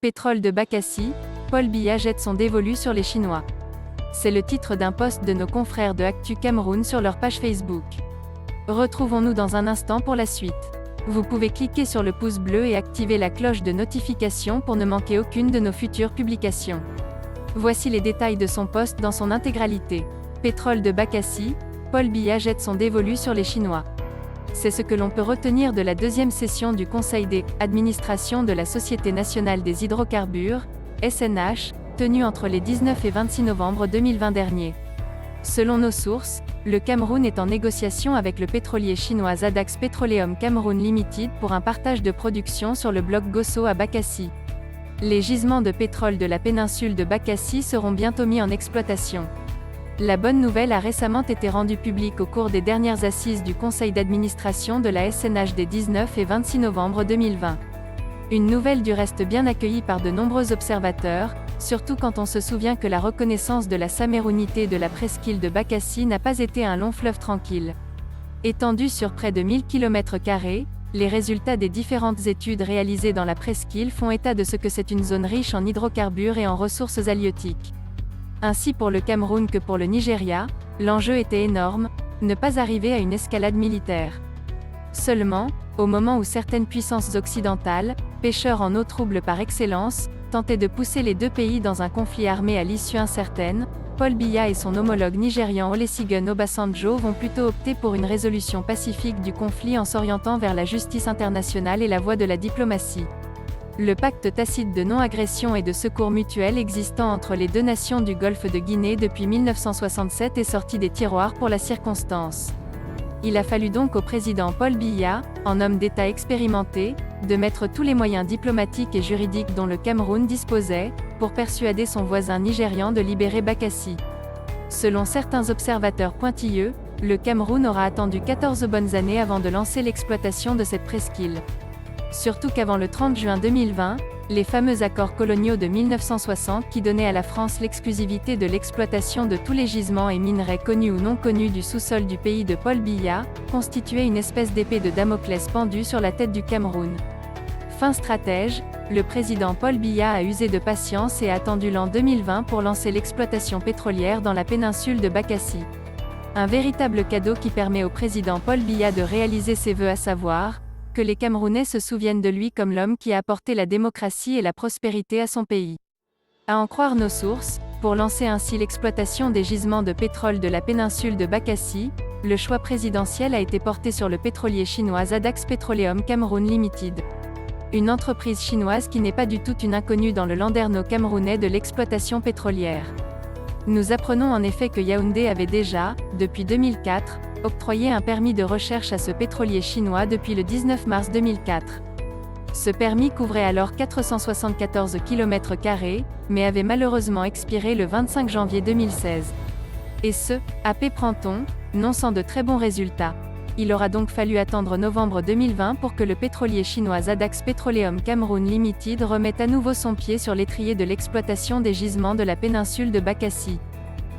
Pétrole de Bakassi, Paul Biya jette son dévolu sur les Chinois. C'est le titre d'un post de nos confrères de Actu Cameroun sur leur page Facebook. Retrouvons-nous dans un instant pour la suite. Vous pouvez cliquer sur le pouce bleu et activer la cloche de notification pour ne manquer aucune de nos futures publications. Voici les détails de son post dans son intégralité. Pétrole de Bakassi, Paul Biya jette son dévolu sur les Chinois. C'est ce que l'on peut retenir de la deuxième session du Conseil d'administration de la Société nationale des hydrocarbures, SNH, tenue entre les 19 et 26 novembre 2020 dernier. Selon nos sources, le Cameroun est en négociation avec le pétrolier chinois Zadax Petroleum Cameroun Limited pour un partage de production sur le bloc Gosso à Bakassi. Les gisements de pétrole de la péninsule de Bakassi seront bientôt mis en exploitation. La bonne nouvelle a récemment été rendue publique au cours des dernières assises du Conseil d'administration de la SNH des 19 et 26 novembre 2020. Une nouvelle du reste bien accueillie par de nombreux observateurs, surtout quand on se souvient que la reconnaissance de la samérounité de la presqu'île de Bakassi n'a pas été un long fleuve tranquille. Étendue sur près de 1000 km², les résultats des différentes études réalisées dans la presqu'île font état de ce que c'est une zone riche en hydrocarbures et en ressources halieutiques. Ainsi pour le Cameroun que pour le Nigeria, l'enjeu était énorme, ne pas arriver à une escalade militaire. Seulement, au moment où certaines puissances occidentales, pêcheurs en eau trouble par excellence, tentaient de pousser les deux pays dans un conflit armé à l'issue incertaine, Paul Biya et son homologue nigérian Olusegun Obasanjo vont plutôt opter pour une résolution pacifique du conflit en s'orientant vers la justice internationale et la voie de la diplomatie. Le pacte tacite de non-agression et de secours mutuel existant entre les deux nations du Golfe de Guinée depuis 1967 est sorti des tiroirs pour la circonstance. Il a fallu donc au président Paul Biya, en homme d'État expérimenté, de mettre tous les moyens diplomatiques et juridiques dont le Cameroun disposait, pour persuader son voisin nigérian de libérer Bakassi. Selon certains observateurs pointilleux, le Cameroun aura attendu 14 bonnes années avant de lancer l'exploitation de cette presqu'île. Surtout qu'avant le 30 juin 2020, les fameux accords coloniaux de 1960 qui donnaient à la France l'exclusivité de l'exploitation de tous les gisements et minerais connus ou non connus du sous-sol du pays de Paul Biya, constituaient une espèce d'épée de Damoclès pendue sur la tête du Cameroun. Fin stratège, le président Paul Biya a usé de patience et a attendu l'an 2020 pour lancer l'exploitation pétrolière dans la péninsule de Bakassi. Un véritable cadeau qui permet au président Paul Biya de réaliser ses vœux, à savoir que les Camerounais se souviennent de lui comme l'homme qui a apporté la démocratie et la prospérité à son pays. À en croire nos sources, pour lancer ainsi l'exploitation des gisements de pétrole de la péninsule de Bakassi, le choix présidentiel a été porté sur le pétrolier chinois Zadax Petroleum Cameroun Limited. Une entreprise chinoise qui n'est pas du tout une inconnue dans le landerneau camerounais de l'exploitation pétrolière. Nous apprenons en effet que Yaoundé avait déjà, depuis 2004, octroyé un permis de recherche à ce pétrolier chinois depuis le 19 mars 2004. Ce permis couvrait alors 474 km², mais avait malheureusement expiré le 25 janvier 2016. Et ce, à Pépranton, non sans de très bons résultats. Il aura donc fallu attendre novembre 2020 pour que le pétrolier chinois Zadax Petroleum Cameroun Limited remette à nouveau son pied sur l'étrier de l'exploitation des gisements de la péninsule de Bakassi.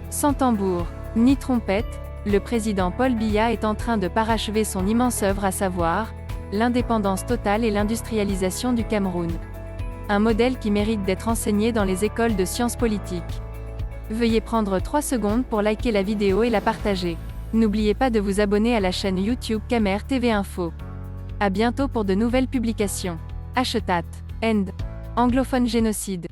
Sans tambour, ni trompette, le président Paul Biya est en train de parachever son immense œuvre, à savoir l'indépendance totale et l'industrialisation du Cameroun. Un modèle qui mérite d'être enseigné dans les écoles de sciences politiques. Veuillez prendre 3 secondes pour liker la vidéo et la partager. N'oubliez pas de vous abonner à la chaîne YouTube Camer TV Info. À bientôt pour de nouvelles publications. #End. Anglophone génocide.